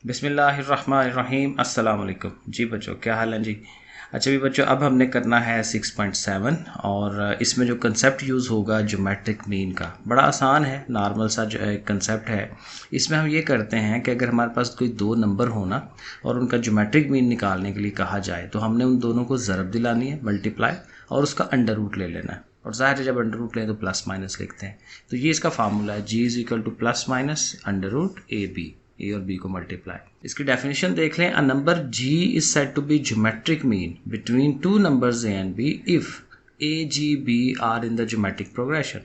बिस्मिल्लाहिर्रहमानिर्रहीम अस्सलाम वालेकुम। जी बच्चों, क्या हाल है जी। अच्छा भी बच्चों, अब हमने करना है 6.7 और इसमें जो कंसेप्ट यूज़ होगा ज्योमेट्रिक मीन का, बड़ा आसान है, नॉर्मल सा जो कंसेप्ट है। इसमें हम ये करते हैं कि अगर हमारे पास कोई दो नंबर हो ना और उनका ज्योमेट्रिक मीन निकालने के लिए कहा जाए तो हमने उन दोनों को ज़रब दिलानी है, मल्टीप्लाई, और उसका अंडर रूट ले लेना है। और ज़ाहिर है जब अंडर रूट लें तो प्लस माइनस लिखते हैं। तो ये इसका फार्मूला है, G is equal to plus minus under root A और बी को मल्टीप्लाई। इसकी डेफिनेशन देख लें, a number G is said to be geometric mean between two numbers A and B if A G B are in the geometric progression.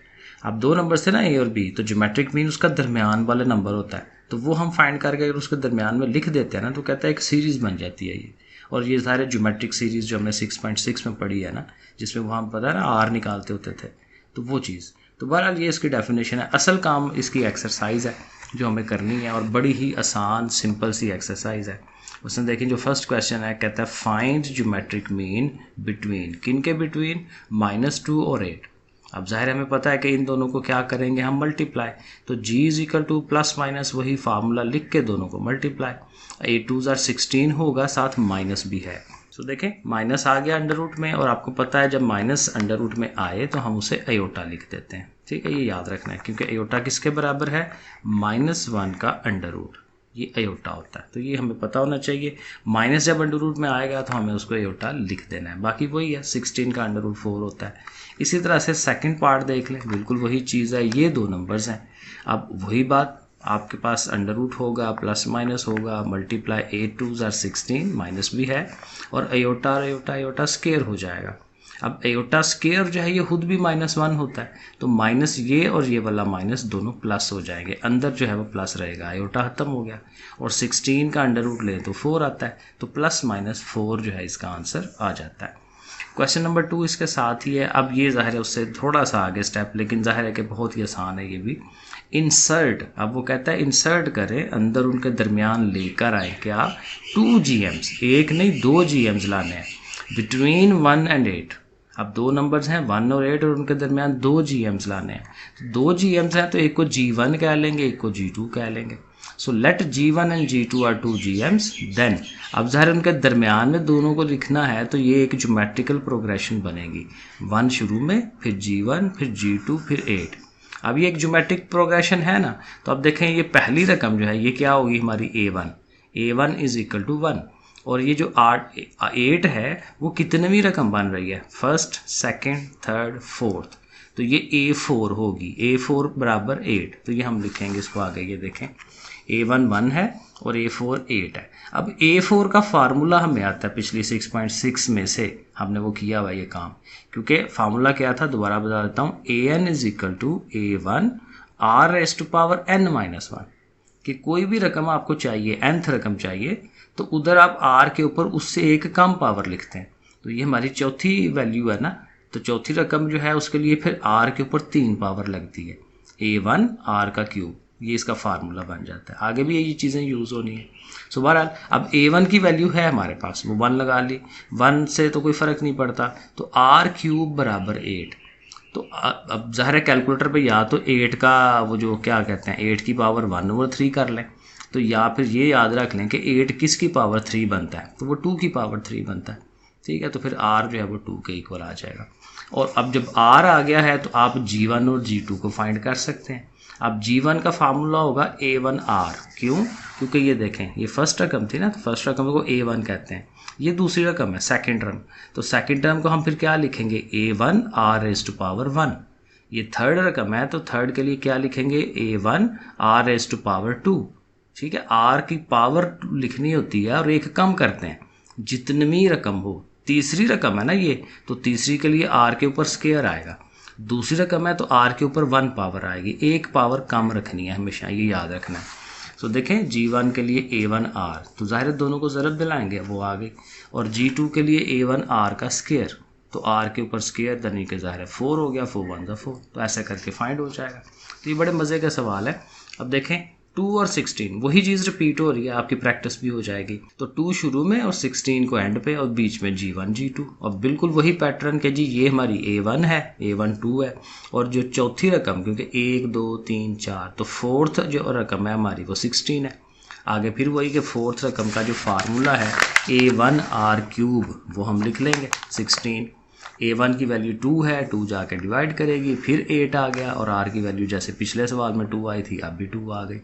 अब दो number थे ना ए और बी, तो ज्योमेट्रिक मीन उसका दरमियान वाला नंबर होता है, तो वो हम फाइंड करके अगर उसके दरमियान में लिख देते हैं ना तो कहता है एक सीरीज बन जाती है ये। और ये सारे ज्योमेट्रिक सीरीज जो हमने 6.6 में पढ़ी है ना, जिसमें वहाँ पता है ना आर निकालते होते थे, तो वो चीज़। तो बहरहाल ये इसकी डेफिनेशन है। असल काम इसकी एक्सरसाइज है जो हमें करनी है, और बड़ी ही आसान सिंपल सी एक्सरसाइज है। उसमें देखिए जो फर्स्ट क्वेश्चन है, कहता है फाइंड ज्योमेट्रिक मीन बिटवीन, किन के बिटवीन, -2 और 8। अब जाहिर हमें पता है कि इन दोनों को क्या करेंगे हम, मल्टीप्लाई। तो g is equal to plus minus वही फार्मूला लिख के दोनों को मल्टीप्लाई। 8 2 16 होगा, साथ माइनस भी है। तो देखें माइनस आ गया अंडर रूट में, और आपको पता है जब माइनस अंडर रूट में आए तो हम उसे अयोटा लिख देते हैं। ठीक है, ये याद रखना है, क्योंकि अयोटा किसके बराबर है, -1 का अंडर रूट, ये अयोटा होता है। तो ये हमें पता होना चाहिए, माइनस जब अंडर रूट में आएगा तो हमें उसको अयोटा लिख देना है। बाकी वही है, 16 का अंडर रूट 4 होता है। इसी तरह से सेकंड पार्ट देख लें, बिल्कुल वही चीज़ है, ये दो नंबर्स हैं। अब वही बात, आपके पास अंडर रूट होगा, प्लस माइनस होगा, मल्टीप्लाई 8 2 16, माइनस भी है, और अयोटा अयोटा अयोटा स्केयर हो जाएगा। अब अयोटा स्केयर जो है ये खुद भी -1 होता है, तो माइनस ये और ये वाला माइनस दोनों प्लस हो जाएंगे, अंदर जो है वो प्लस रहेगा, अयोटा खत्म हो गया। और 16 का अंडर रूट लें तो 4 आता है, तो +-4 जो है इसका आंसर आ जाता है। क्वेश्चन नंबर 2 इसके साथ ही है। अब ये जाहिर है उससे थोड़ा सा आगे स्टेप, लेकिन जाहिर है कि बहुत ही आसान है ये भी। इंसर्ट, अब वो कहता है इंसर्ट करें, अंदर उनके दरमियान लेकर आए क्या, 2 GMs, एक नहीं 2 GMs लाने हैं, बिटवीन 1 and 8। अब दो नंबर्स हैं 1 और 8 और उनके दरमियान 2 GMs लाने हैं। तो 2 GMs हैं तो एक को G1 कह लेंगे, एक को G2 कह लेंगे। So let G1 and G2 are 2 GMs। Then अब ज़ाहिर उनके दरमियान में दोनों को लिखना है, तो ये एक ज्योमेट्रिकल प्रोग्रेशन बनेगी, 1 शुरू में, फिर G1, फिर G2, फिर 8। अब ये एक ज्योमेट्रिक प्रोग्रेशन है ना, तो अब देखें ये पहली रकम जो है ये क्या होगी हमारी, A1 इज इक्वल टू 1। और ये जो 8 है वो कितनवीं रकम बन रही है, फर्स्ट, सेकंड, थर्ड, फोर्थ, तो ये A4 होगी, A4 बराबर 8। तो ये हम लिखेंगे इसको आगे, ये देखें A1 1 है और A4 8 है। अब A4 का फार्मूला हमें आता है पिछली 6.6 में से, हमने वो किया हुआ ये काम, क्योंकि फार्मूला क्या था दोबारा बता देता हूँ, AN is equal to A1 r⁻n-1, कि कोई भी रकम आपको चाहिए, nth रकम चाहिए, तो उधर आप r के ऊपर उससे एक कम पावर लिखते हैं। तो ये हमारी चौथी वैल्यू है ना, तो चौथी रकम जो है उसके लिए फिर r के ऊपर 3 पावर लगती है, A1 r का क्यूब, ये इसका फार्मूला बन जाता है। आगे भी यही चीज़ें यूज़ होनी है। सो बहरहाल अब A1 की वैल्यू है हमारे पास, वो 1 लगा ली, 1 से तो कोई फ़र्क नहीं पड़ता, तो r³ बराबर 8। तो अब ज़ाहिर है कैलकुलेटर पे या तो 8 का वो जो क्या कहते हैं 8 की पावर 1/3 कर लें, तो या फिर ये याद रख लें कि 8 किसकी पावर 3 बनता है, तो वो 2 की पावर 3 बनता है। ठीक है, तो फिर r जो है वो 2 के इक्वल आ जाएगा। और अब जब r आ गया है तो आप G1 और G2 को फाइंड कर सकते हैं। अब G1 का फार्मूला होगा A1r, क्यों, क्योंकि ये देखें ये फर्स्ट रकम थी ना, तो फर्स्ट रकम को A1 कहते हैं, ये दूसरी रकम है सेकंड टर्म, तो सेकंड टर्म को हम फिर क्या लिखेंगे, A1 r⁻1। ये थर्ड रकम है तो थर्ड के लिए क्या लिखेंगे, A1 r⁻2। ठीक है, r की पावर लिखनी होती है और एक कम करते हैं, जितनी रकम हो। तीसरी रकम है ना ये, तो तीसरी के लिए r के ऊपर स्केयर आएगा, दूसरी रकम है तो r के ऊपर 1 पावर आएगी, एक पावर कम रखनी है हमेशा, ये याद रखना है। तो देखें G1 के लिए A1r, तो ज़ाहिर दोनों को ज़रब दिलाएंगे, वो आ गई। और G2 के लिए A1r का स्केयर, तो r के ऊपर स्केयर दनी के ज़ाहिर 4 हो गया, 4 1 4, तो ऐसा करके फाइंड हो जाएगा। तो ये बड़े मज़े का सवाल है। अब देखें 2 और 16 वही चीज़ रिपीट हो रही है, आपकी प्रैक्टिस भी हो जाएगी। तो 2 शुरू में और 16 को एंड पे, और बीच में G1 G2, और बिल्कुल वही पैटर्न के जी, ये हमारी A1 है, A1 2 है, और जो चौथी रकम, क्योंकि 1 2 3 4, तो फोर्थ जो रकम है हमारी वो 16 है। आगे फिर वही कि फोर्थ रकम का जो फार्मूला है A1R³ वो हम लिख लेंगे 16। A1 की वैल्यू 2 है, 2 जाके डिवाइड करेगी, फिर 8 आ गया, और R की वैल्यू जैसे पिछले सवाल में 2 आई थी अब भी 2 आ गई।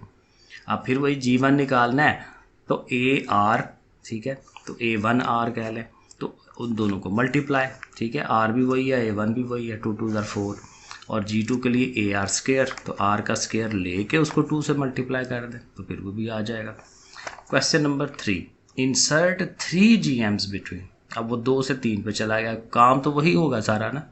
अब फिर वही G1 निकालना है तो AR, ठीक है, तो A1R कह लें, तो उन दोनों को मल्टीप्लाई, ठीक है, R भी वही है, A1 भी वही है, 2 2 4, और G2 के लिए AR², तो R का स्क्वायर लेके उसको 2 से मल्टीप्लाई कर दें तो फिर वो भी आ जाएगा। Question number 3, insert 3 GMs between. अब वो 2 से 3 पे चला गया, काम तो वही होगा सारा ना,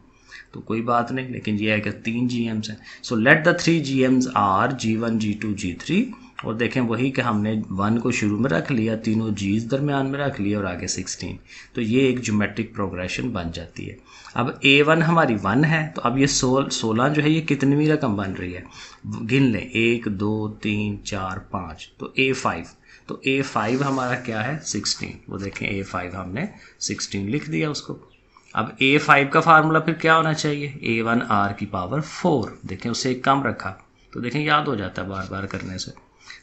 तो कोई बात नहीं, लेकिन ये है कि 3 GMs हैं। So let the 3 GMs are G1 G2 G3, और देखें वही कि हमने 1 को शुरू में रख लिया, तीनों G's दरमियान में रख लिया और आगे 16, तो ये एक ज्योमेट्रिक प्रोग्रेशन बन जाती है। अब A1 हमारी 1 है, तो अब ये 16 जो है ये कितनी रकम बन रही है, गिन लें, 1 2 3 4 5, तो A5, तो A5 हमारा क्या है 16, वो देखें A5 हमने 16 लिख दिया उसको। अब A5 का फार्मूला फिर क्या होना चाहिए, A1R⁴, देखें उससे एक कम रखा तो देखें याद हो जाता है बार बार करने से।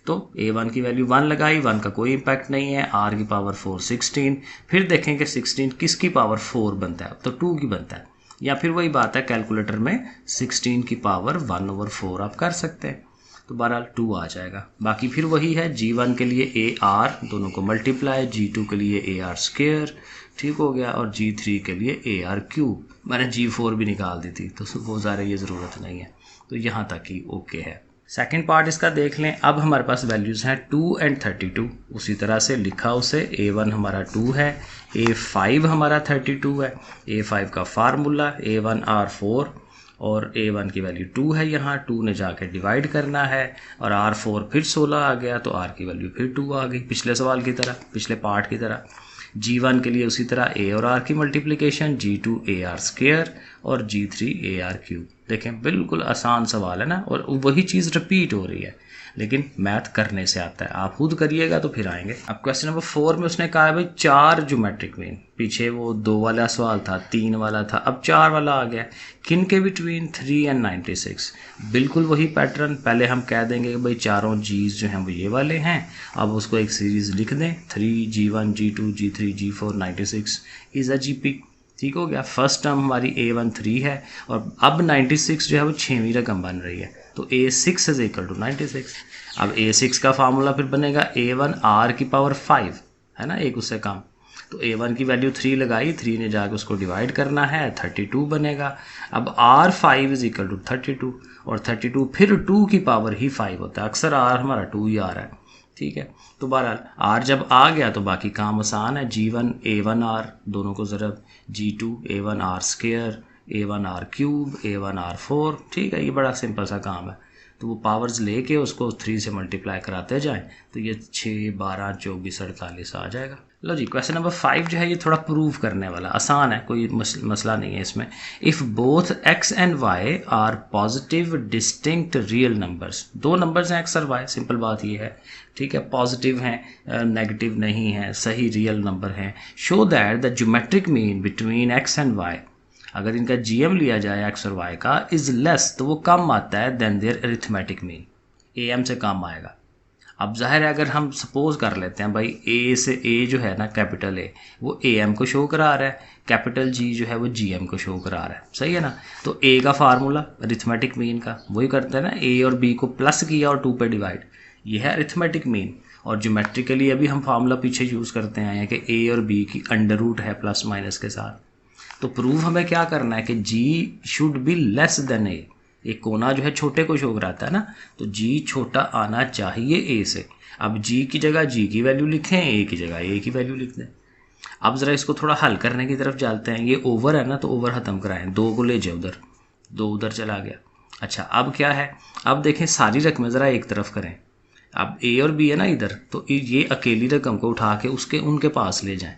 तो A1 की वैल्यू 1 लगाई, 1 का कोई इम्पैक्ट नहीं है, R⁴ 16, फिर देखें कि 16 किसकी पावर 4 बनता है, तो 2 की बनता है, या फिर वही बात है कैलकुलेटर में 16 की पावर 1/4 आप कर सकते हैं, तो बहरहाल 2 आ जाएगा। बाकी फिर वही है, G1 के लिए AR, दोनों को मल्टीप्लाई, G2 के लिए AR², ठीक हो गया, और G3 के लिए AR³, मैंने G4 भी निकाल दी थी तो वो ज़्यादा ये ज़रूरत नहीं है, तो यहाँ तक ही ओके है। सेकंड पार्ट इसका देख लें। अब हमारे पास वैल्यूज़ हैं 2 और 32, उसी तरह से लिखा उसे, A1 हमारा 2 है, A5 हमारा 32 है, A5 का फार्मूला A1R⁴, और A1 की वैल्यू 2 है, यहाँ 2 ने जाके डिवाइड करना है, और R4 फिर 16 आ गया, तो R की वैल्यू फिर 2 आ गई, पिछले सवाल की तरह, पिछले पार्ट की तरह। G1 के लिए उसी तरह A और R की मल्टीप्लिकेशन, G2 AR² और G3 AR³। देखें बिल्कुल आसान सवाल है ना, और वही चीज़ रिपीट हो रही है, लेकिन मैथ करने से आता है, आप खुद करिएगा तो फिर आएंगे। अब क्वेश्चन नंबर 4 में उसने कहा है भाई 4 ज्योमेट्रिक मीन, पीछे वो 2 वाला सवाल था, 3 वाला था, अब 4 वाला आ गया, किन के बिटवीन 3 और 96। बिल्कुल वही पैटर्न, पहले हम कह देंगे कि भाई चारों G's जो हैं वो ये वाले हैं, अब उसको एक सीरीज़ लिख दें, 3 G1 G2 G3 G4 96 is a GP, ठीक हो गया। फर्स्ट टर्म हमारी A1 3 है, और अब 96 जो है वो 6वीं रकम बन रही है, तो A6 इज इक्वल टू 96। अब A6 का फार्मूला फिर बनेगा A1R⁵, है ना, एक उससे कम, तो A1 की वैल्यू 3 लगाई, 3 ने जाकर उसको डिवाइड करना है, 32 बनेगा। अब R5 इज इक्वल टू 32, और 32 फिर 2 की पावर ही 5 होता है, अक्सर R हमारा 2 ही आ रहा है, ठीक है। तो बहरहाल R जब आ गया तो बाकी काम आसान है, G1 A1R दोनों को ज़रब, G2 A1R², A1R³ A1R⁴, ठीक है, ये बड़ा सिंपल सा काम है। तो वो पावर्स लेके उसको 3 से मल्टीप्लाई कराते जाएं, तो ये 6 12 24 48 आ जाएगा। लो जी, क्वेश्चन नंबर 5 जो है ये थोड़ा प्रूव करने वाला, आसान है, कोई मसला नहीं है इसमें। If both x and y are positive distinct real numbers, दो नंबर्स हैं x और y, सिंपल बात ये है, ठीक है, पॉजिटिव हैं, नेगेटिव नहीं है, सही रियल नंबर हैं, show that the geometric mean between x and y, अगर इनका GM लिया जाए x और y का, इज़ लेस, तो वो कम आता है then their arithmetic mean, AM से कम आएगा। अब जाहिर है अगर हम सपोज कर लेते हैं भाई A से A जो है ना, कैपिटल A वो AM को शो करा रहा है, कैपिटल G जो है वो GM को शो करा रहा है, सही है ना। तो A का फार्मूला अरिथमेटिक मीन का वही करते हैं ना, A और B को प्लस किया और 2 पे डिवाइड, ये है अरिथमेटिक मीन। और ज्योमेट्रिकली अभी हम फार्मूला पीछे यूज़ करते हैं कि A और B की अंडर रूट है प्लस माइनस के साथ। तो प्रूफ हमें क्या करना है कि G should be less than A, एक कोना जो है छोटे को शो कराता है ना, तो G छोटा आना चाहिए A से। अब G की जगह G की वैल्यू लिखें, A की जगह A की वैल्यू लिख दें। अब ज़रा इसको थोड़ा हल करने की तरफ चलते हैं, ये ओवर है ना, तो ओवर ख़त्म कराएं, 2 को ले जाए उधर, 2 उधर चला गया। अच्छा अब क्या है, अब देखें सारी रकमें ज़रा एक तरफ करें, अब A और B है ना इधर, तो ये अकेली रकम को उठा के उनके पास ले जाएं।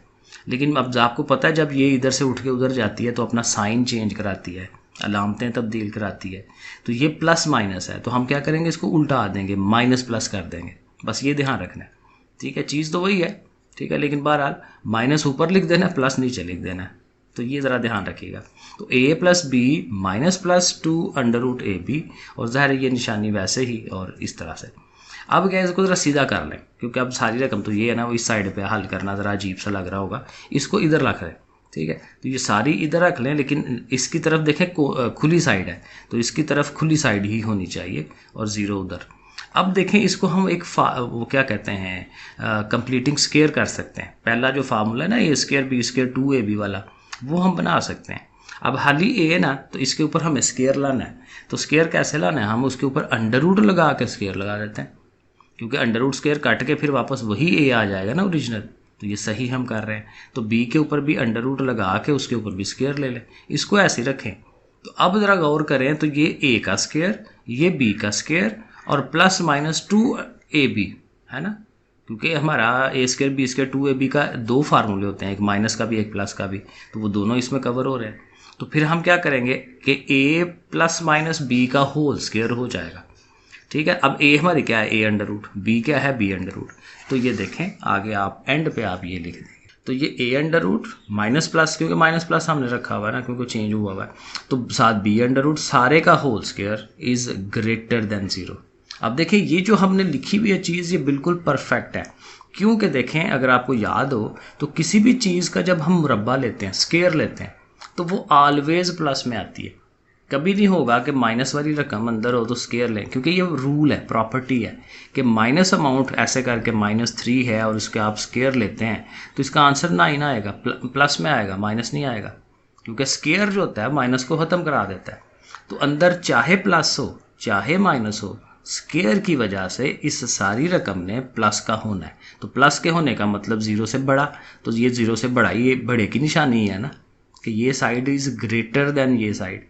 लेकिन अब आपको पता है जब ये इधर से उठ के उधर जाती है तो अपना साइन चेंज कराती है, अलामतें तब्दील कराती है, तो ये प्लस माइनस है, तो हम क्या करेंगे, इसको उल्टा देंगे, माइनस प्लस कर देंगे, बस ये ध्यान रखना है, ठीक है, चीज़ तो वही है, ठीक है, लेकिन बहरहाल माइनस ऊपर लिख देना, प्लस नीचे लिख देना है, तो ये ज़रा ध्यान रखिएगा। तो A + B minus plus 2 under root AB, और ज़ाहिर ये निशानी वैसे ही और इस तरह से। अब क्या इसको ज़रा सीधा कर लें, क्योंकि अब सारी रकम तो ये है ना, वो इस साइड पे हल करना ज़रा अजीब सा लग रहा होगा, इसको इधर रख लें। ठीक है, तो ये सारी इधर रख लें, लेकिन इसकी तरफ देखें खुली साइड है, तो इसकी तरफ खुली साइड ही होनी चाहिए और 0 उधर। अब देखें इसको हम एक वो क्या कहते हैं कंप्लीटिंग स्क्वायर कर सकते हैं। पहला जो फार्मूला है ना ए स्क्वायर बी स्क्वायर 2ab वाला, वो हम बना सकते हैं। अब हाली ए है ना, तो इसके ऊपर हमें स्क्वायर लाना है। तो स्क्वायर कैसे लाना है, हम उसके ऊपर अंडर रूट लगा के स्क्वायर लगा देते हैं, क्योंकि अंडर रूट स्क्वायर काट के फिर वापस वही ए आ जाएगा ना ओरिजिनल। तो ये सही हम कर रहे हैं। तो बी के ऊपर भी अंडर रूट लगा के उसके ऊपर भी स्क्वायर ले लें, इसको ऐसे रखें। तो अब ज़रा गौर करें, तो ये ए का स्क्वायर, ये बी का स्क्वायर और प्लस माइनस 2ab है ना, क्योंकि हमारा ए स्क्वायर बी स्क्वायर 2ab का 2 फार्मूले होते हैं, एक माइनस का भी एक प्लस का भी, तो वो दोनों इसमें कवर हो रहे हैं। तो फिर हम क्या करेंगे कि ए प्लस माइनस बी का होल स्क्वायर हो जाएगा। ठीक है, अब ए हमारी क्या है, ए अंडर रूट, बी क्या है, बी अंडर रूट। तो ये देखें आगे आप एंड पे आप ये लिख देंगे, तो ये A under root minus plus, क्योंकि माइनस प्लस हमने रखा हुआ है ना, क्योंकि चेंज हुआ हुआ है, तो साथ बी अंडर रूट सारे का whole square is greater than 0। अब देखें ये जो हमने लिखी हुई है चीज़, ये बिल्कुल परफेक्ट है, क्योंकि देखें अगर आपको याद हो तो किसी भी चीज़ का जब हम मुरब्बा लेते हैं, स्क्वायर लेते हैं, तो वो ऑलवेज प्लस में आती है। कभी नहीं होगा कि माइनस वाली रकम अंदर हो तो स्क्वायर लें, क्योंकि ये रूल है, प्रॉपर्टी है कि माइनस अमाउंट ऐसे करके -3 है और उसके आप स्क्वायर लेते हैं, तो इसका आंसर ना ही ना आएगा, प्लस में आएगा, माइनस नहीं आएगा, क्योंकि स्क्वायर जो होता है माइनस को ख़त्म करा देता है। तो अंदर चाहे प्लस हो चाहे माइनस हो, स्क्वायर की वजह से इस सारी रकम ने प्लस का होना है। तो प्लस के होने का मतलब 0 से बड़ा, तो ये 0 से बड़ा, ये बड़े की निशानी है ना, कि ये साइड इज़ ग्रेटर देन ये साइड।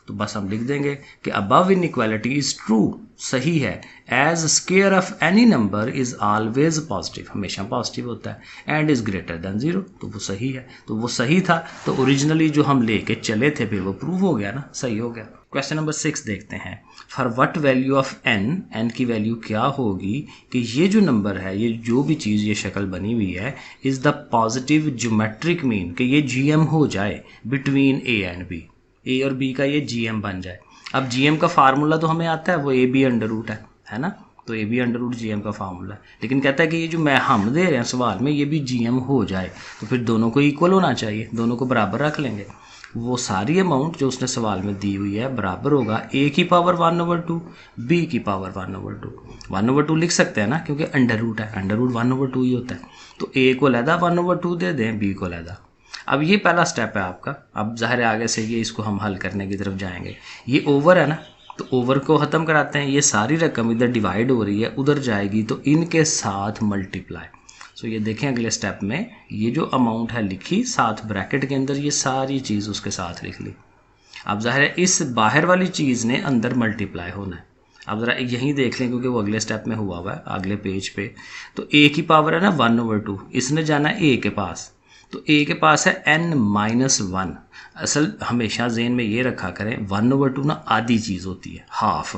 तो बस हम लिख देंगे कि अबव इनइक्वालिटी इज़ ट्रू, सही है, as square of any number is always positive, हमेशा पॉजिटिव होता है, एंड इज़ ग्रेटर देन 0, तो वो सही है। तो वो सही था, तो ओरिजिनली जो हम लेके चले थे फिर वो प्रूव हो गया ना, सही हो गया। क्वेश्चन नंबर 6 देखते हैं। For what value of n की वैल्यू क्या होगी कि ये जो नंबर है, ये जो भी चीज़ ये शक्ल बनी हुई है, is the positive geometric mean, कि ये gm हो जाए बिटवीन a एंड b, ए और बी का ये gm बन जाए। अब gm का फार्मूला तो हमें आता है, वो ab अंडर रूट है ना, तो ab अंडर रूट gm का फार्मूला है, लेकिन कहता है कि ये जो हम दे रहे हैं सवाल में, ये भी gm हो जाए, तो फिर दोनों को इक्वल होना चाहिए, दोनों को बराबर रख लेंगे। वो सारी अमाउंट जो उसने सवाल में दी हुई है बराबर होगा a की पावर 1/2, b की पावर 1/2। 1/2 लिख सकते हैं ना, क्योंकि अंडर रूट है, अंडर रूट 1/2 ही होता है, तो a को लहदा 1/2 दे दें, b को लहदा। अब ये पहला स्टेप है आपका। अब ज़ाहिर है आगे से ये इसको हम हल करने की तरफ जाएंगे। ये ओवर है ना, तो ओवर को ख़त्म कराते हैं, ये सारी रकम इधर डिवाइड हो रही है, उधर जाएगी, तो इनके साथ मल्टीप्लाई। सो ये देखें अगले स्टेप में, ये जो अमाउंट है लिखी, साथ ब्रैकेट के अंदर ये सारी चीज़ उसके साथ लिख ली। अब ज़ाहिर है इस बाहर वाली चीज़ ने अंदर मल्टीप्लाई होना है। अब ज़रा यहीं देख लें, क्योंकि वो अगले स्टेप में हुआ हुआ है अगले पेज पे। तो a की पावर है ना 1/2, इसने जाना है a के पास, तो a के पास है n-1। असल हमेशा ज़हन में ये रखा करें, 1/2 ना आधी चीज़ होती है, हाफ,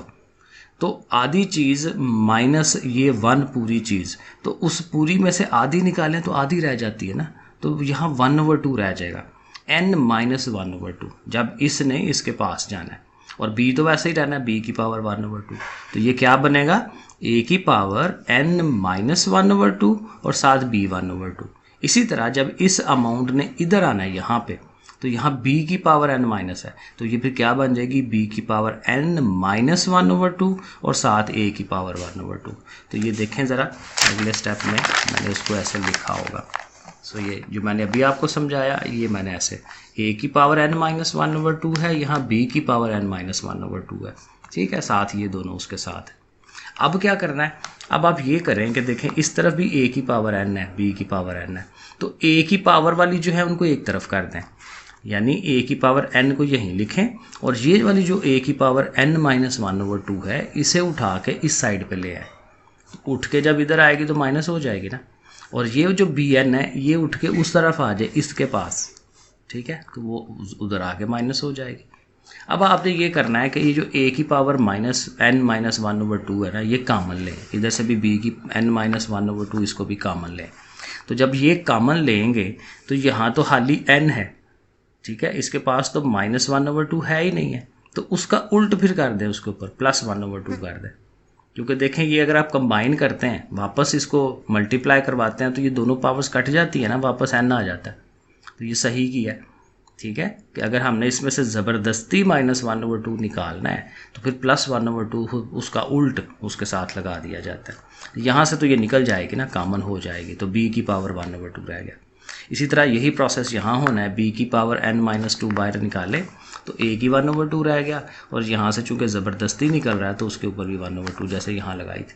तो आधी चीज़ माइनस ये 1 पूरी चीज़, तो उस पूरी में से आधी निकालें तो आधी रह जाती है ना, तो यहाँ 1/2 रह जाएगा, n-1/2, जब इसने इसके पास जाना है, और b तो वैसे ही रहना है, b की पावर 1/2, तो ये क्या बनेगा, a की पावर n-1/2 और साथ b 1/2। इसी तरह जब इस अमाउंट ने इधर आना है यहाँ पे, तो यहाँ b की पावर n माइनस है, तो ये फिर क्या बन जाएगी, b की पावर n-1/2 और साथ a की पावर 1/2। तो ये देखें ज़रा अगले स्टेप में मैंने उसको ऐसे लिखा होगा। सो ये जो मैंने अभी आपको समझाया, ये मैंने ऐसे a की पावर n-1/2 है, यहाँ b की पावर n-1/2 है, ठीक है, साथ ये दोनों उसके साथ है। अब क्या करना है, अब आप ये करें कि देखें इस तरफ भी a की पावर n है, b की पावर n है, तो a की पावर वाली जो है उनको एक तरफ कर दें, यानी a की पावर n को यहीं लिखें, और ये वाली जो a की पावर n-1/2 है, इसे उठा के इस साइड पे ले आए। उठ के जब इधर आएगी तो माइनस हो जाएगी ना, और ये जो bn है ये उठ के उस तरफ आ जाए इसके पास, ठीक है, तो वो उधर आके माइनस हो जाएगी। अब आपने ये करना है कि ये जो a की पावर n-1/2 है ना, ये कॉमन लें, इधर से भी b की n-1/2 इसको भी कॉमन लें। तो जब ये कॉमन लेंगे तो यहाँ तो खाली n है, ठीक है, इसके पास तो -1/2 है ही नहीं है, तो उसका उल्ट फिर कर दें, उसके ऊपर +1/2 कर दें, क्योंकि देखें ये अगर आप कंबाइन करते हैं, वापस इसको मल्टीप्लाई करवाते हैं, तो ये दोनों पावर्स कट जाती है ना, वापस n आ जाता है। तो ये सही की है, ठीक है, कि अगर हमने इसमें से ज़बरदस्ती -1/2 निकालना है तो फिर +1/2 उसका उल्ट उसके साथ लगा दिया जाता है। यहाँ से तो ये निकल जाएगी ना, कॉमन हो जाएगी, तो b की पावर 1/2 रह गया। इसी तरह यही प्रोसेस यहाँ होना है, b की पावर n-2 बाहर निकाले तो a की 1/2 रह गया, और यहाँ से चूँकि ज़बरदस्ती निकल रहा है तो उसके ऊपर भी 1/2 जैसे यहाँ लगाई थी।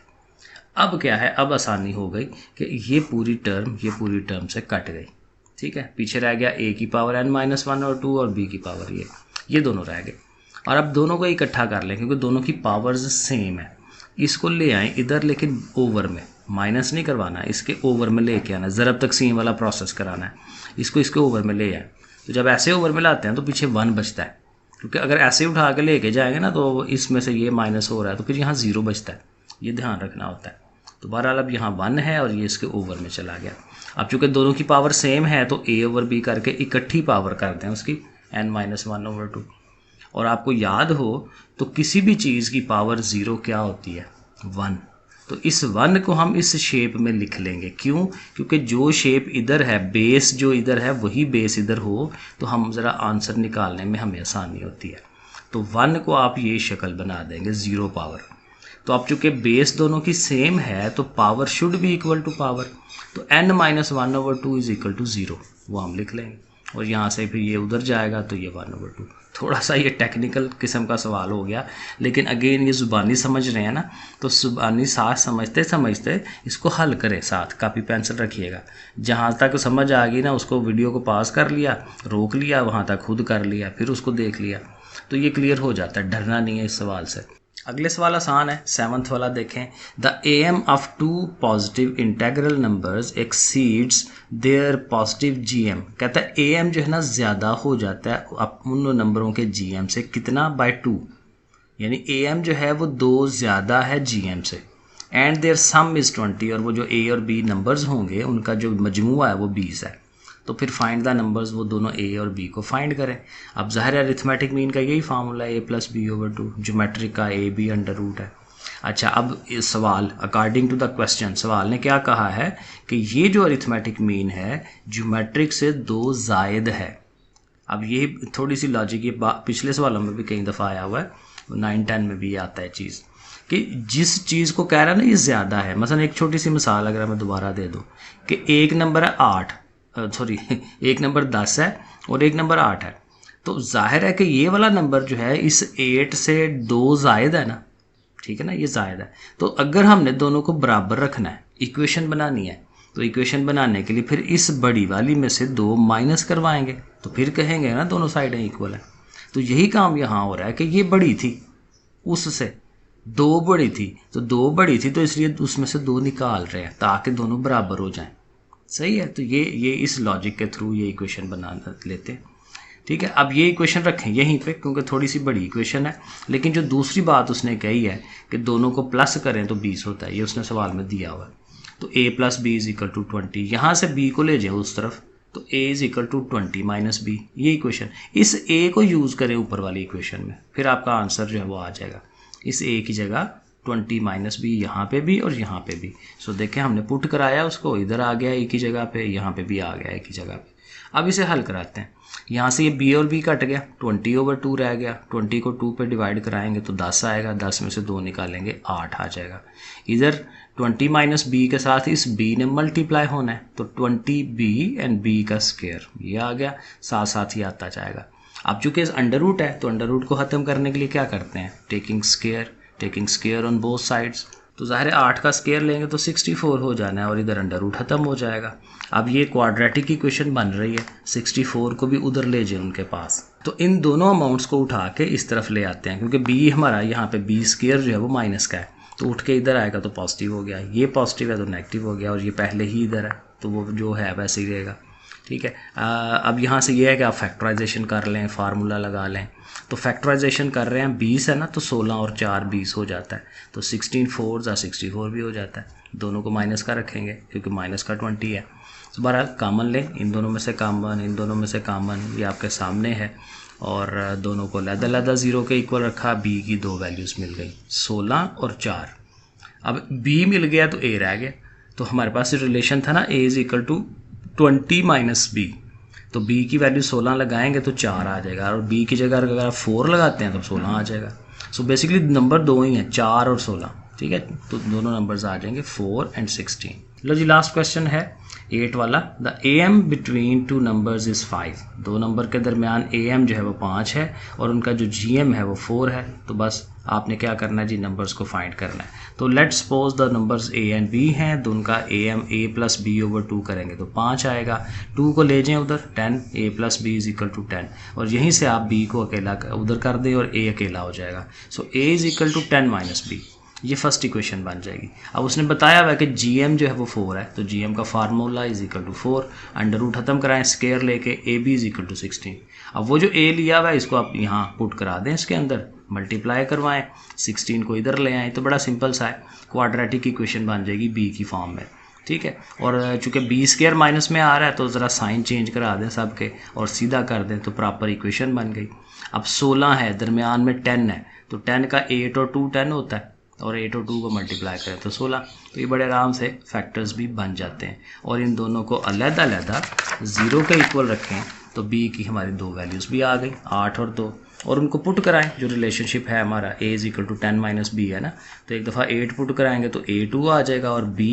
अब क्या है, अब आसानी हो गई कि ये पूरी टर्म से कट गई, ठीक है। पीछे रह गया a की पावर n-1/2 और b की पावर ये दोनों रह गए। और अब दोनों को इकट्ठा कर लें, क्योंकि दोनों की पावर्स सेम है। इसको ले आए इधर, लेकिन ओवर में, माइनस नहीं करवाना, इसके ओवर में लेके आना, ज़रब तकसीम वाला प्रोसेस कराना है। इसको इसके ओवर में ले आए, तो जब ऐसे ओवर में लाते हैं तो पीछे 1 बचता है, क्योंकि अगर ऐसे उठा के लेके जाएंगे ना तो इसमें से ये माइनस हो रहा है तो फिर यहाँ 0 बचता है, ये ध्यान रखना होता है। तो बहरहाल अब यहाँ 1 है और ये इसके ओवर में चला गया। अब चूँकि दोनों की पावर सेम है तो a/b करके इकट्ठी पावर कर दें उसकी n-1/2। और आपको याद हो तो किसी भी चीज़ की पावर 0 क्या होती है, 1। तो इस 1 को हम इस शेप में लिख लेंगे, क्यों? क्योंकि जो शेप इधर है, बेस जो इधर है वही बेस इधर हो तो हम ज़रा आंसर निकालने में हमें आसानी होती है। तो 1 को आप ये शक्ल बना देंगे 0 पावर। तो अब चूँकि बेस दोनों की सेम है तो power should be equal to power, तो n-1/2 इज इक्वल टू 0, वो हम लिख लेंगे। और यहाँ से फिर ये उधर जाएगा तो ये 1/2। थोड़ा सा ये टेक्निकल किस्म का सवाल हो गया, लेकिन अगेन ये ज़ुबानी समझ रहे हैं ना, तो ज़ुबानी साथ समझते समझते इसको हल करें, साथ कापी पेंसिल रखिएगा। जहाँ तक समझ आ गई ना उसको वीडियो को पास कर लिया, रोक लिया, वहाँ तक खुद कर लिया, फिर उसको देख लिया, तो ये क्लियर हो जाता है। डरना नहीं है इस सवाल से। अगले सवाल आसान है, 7th वाला देखें। The am of 2 positive integral numbers exceeds their positive gm। कहता है am जो है ना ज़्यादा हो जाता है उन नंबरों के gm से, कितना? बाय 2, यानी am जो है वो 2 ज़्यादा है gm से। एंड देयर सम इज़ 20, और वो जो a और b नंबर्स होंगे उनका जो मजमुआ है वो 20 है। तो फिर फाइंड द नंबर्स, वो दोनों a और b को फाइंड करें। अब ज़ाहिर है अरिथमेटिक मीन का यही फार्मूला है, a+b/2, ज्योमेट्रिक का a/b अंडर रूट है। अच्छा, अब इस सवाल अकॉर्डिंग टू द क्वेश्चन, सवाल ने क्या कहा है कि ये जो अरिथमेटिक मीन है ज्योमेट्रिक से 2 ज़ायद है। अब ये थोड़ी सी लॉजिक, ये पिछले सवालों में भी कई दफ़ा आया हुआ है, 9-10 में भी आता है चीज़, कि जिस चीज़ को कह रहा है ना ये ज़्यादा है। मसलन एक छोटी सी मिसाल अगर मैं दोबारा दे दूँ कि एक नंबर है 8, एक नंबर 10 है और एक नंबर 8 है, तो जाहिर है कि ये वाला नंबर जो है इस 8 से 2 ज़ायद है ना, ठीक है ना, ये ज़ायद है। तो अगर हमने दोनों को बराबर रखना है, इक्वेशन बनानी है, तो इक्वेशन बनाने के लिए फिर इस बड़ी वाली में से 2 माइनस करवाएंगे, तो फिर कहेंगे ना दोनों साइडें इक्वल है। तो यही काम यहाँ हो रहा है कि ये बड़ी थी, उससे 2 बड़ी थी, तो 2 बड़ी थी तो इसलिए उसमें से 2 निकाल रहे हैं ताकि दोनों बराबर हो जाएं। सही है, तो ये इस लॉजिक के थ्रू ये इक्वेशन बना लेते हैं, ठीक है। अब ये इक्वेशन रखें यहीं पे, क्योंकि थोड़ी सी बड़ी इक्वेशन है, लेकिन जो दूसरी बात उसने कही है कि दोनों को प्लस करें तो 20 होता है, ये उसने सवाल में दिया हुआ है। तो a+b इज इक्वल टू 20, यहाँ से b को ले जाए उस तरफ, तो a is equal to 20 - b, ये इक्वेशन, इस a को यूज़ करें ऊपर वाली इक्वेशन में, फिर आपका आंसर जो है वो आ जाएगा। इस a की जगह 20 - b, यहाँ पे भी और यहाँ पे भी। सो देखें हमने पुट कराया उसको, इधर आ गया a की जगह पे, यहाँ पे भी आ गया a की जगह पे। अब इसे हल कराते हैं। यहाँ से ये b और b कट गया, 20/2 रह गया, 20 को 2 पे डिवाइड कराएंगे तो 10 आएगा, 10 में से 2 निकालेंगे 8 आ जाएगा। इधर 20 - b के साथ इस b ने मल्टीप्लाई होना है, तो 20b एंड b का स्क्वायर ये आ गया, साथ साथ ही आता जाएगा। अब चूँकि अंडर रूट है तो अंडर रूट को ख़त्म करने के लिए क्या करते हैं, taking square on both sides. तो ज़ाहिर है 8 का स्क्वायर लेंगे तो 64 हो जाना है और इधर अंडर रूट ख़त्म हो जाएगा। अब ये क्वाड्रेटिक इक्वेशन बन रही है, 64 को भी उधर ले जाए उनके पास। तो इन दोनों अमाउंट्स को उठा के इस तरफ ले आते हैं, क्योंकि b हमारा यहाँ पे b स्क्वायर जो है वो माइनस का है, तो उठ के इधर आएगा तो पॉजिटिव हो गया, ये पॉजिटिव है तो नेगेटिव हो गया, और ये पहले ही इधर है तो वो जो है वैसे ही रहेगा, ठीक है। अब यहाँ से ये है कि आप फैक्टराइजेशन कर लें, फार्मूला लगा लें। तो फैक्टराइजेशन कर रहे हैं, 20 है ना, तो 16 और 4 20 हो जाता है, तो 16 4 × 64 भी हो जाता है। दोनों को माइनस का रखेंगे क्योंकि माइनस का 20 है। तो बहरहाल कॉमन लें, इन दोनों में से कॉमन, इन दोनों में से कॉमन, ये आपके सामने है, और दोनों को लहदा 0 के इक्वल रखा, b की 2 वैल्यूज़ मिल गई, 16 और 4। अब बी मिल गया तो ए रह गया, तो हमारे पास रिलेशन था ना A is equal to 20 minus B, तो बी की वैल्यू 16 लगाएंगे तो 4 आ जाएगा, और बी की जगह अगर आप 4 लगाते हैं तो 16 आ जाएगा। सो बेसिकली नंबर दो ही हैं, 4 और 16, ठीक है, तो दोनों नंबर्स आ जाएंगे 4 एंड 16। लो जी लास्ट क्वेश्चन है 8 वाला, the A M between two numbers is 5, दो नंबर के दरमियान ए एम जो है वो 5 है और उनका जो जी एम है वो 4 है। तो बस आपने क्या करना है जी, नंबर्स को फाइंड करना है। तो let's suppose the numbers A and B हैं, तो उनका A M A plus B over 2 करेंगे तो 5 आएगा, 2 को ले जाएं उधर 10, A plus B is equal to 10, और यहीं से आप बी को अकेला उधर कर दें और ए अकेला हो जाएगा। So A is equal to 10 minus B, ये फर्स्ट इक्वेशन बन जाएगी। अब उसने बताया हुआ है कि जी एम जो है वो 4 है, तो जी एम का formula is equal to 4, under root खत्म कराएं, स्केयर लेके A B is equal to 16। अब वो जो ए लिया हुआ है इसको आप यहाँ पुट करा दें, इसके अंदर मल्टीप्लाई करवाएं, 16 को इधर ले आएँ, तो बड़ा सिंपल सा है, क्वाड्रेटिक इक्वेशन बन जाएगी बी की फॉर्म में, ठीक है। और चूँकि बी स्केयर माइनस में आ रहा है तो ज़रा साइन चेंज करा दें सब के और सीधा कर दें, तो प्रॉपर इक्वेशन बन गई। अब 16 है, दरमियान में 10 है, तो 10 का 8 और 2 10 होता है, और 8 और 2 को मल्टीप्लाई करें तो 16, तो ये बड़े आराम से फैक्टर्स भी बन जाते हैं। और इन दोनों को अलग-अलग 0 के इक्वल रखें तो बी की हमारी दो वैल्यूज़ भी आ गई, 8 और 2, और उनको पुट कराएं, जो रिलेशनशिप है हमारा a is equal to 10 minus B है ना, तो एक दफ़ा 8 पुट कराएंगे तो a 2 आ जाएगा, और b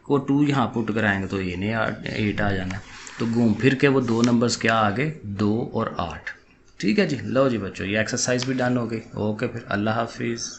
को 2 यहाँ पुट कराएंगे तो a ने 8 आ जाना है। तो घूम फिर के वो दो नंबर्स क्या आ गए, 2 और 8, ठीक है जी। लो जी बच्चों, ये एक्सरसाइज भी डन हो गई। ओके फिर, अल्लाह हाफिज़।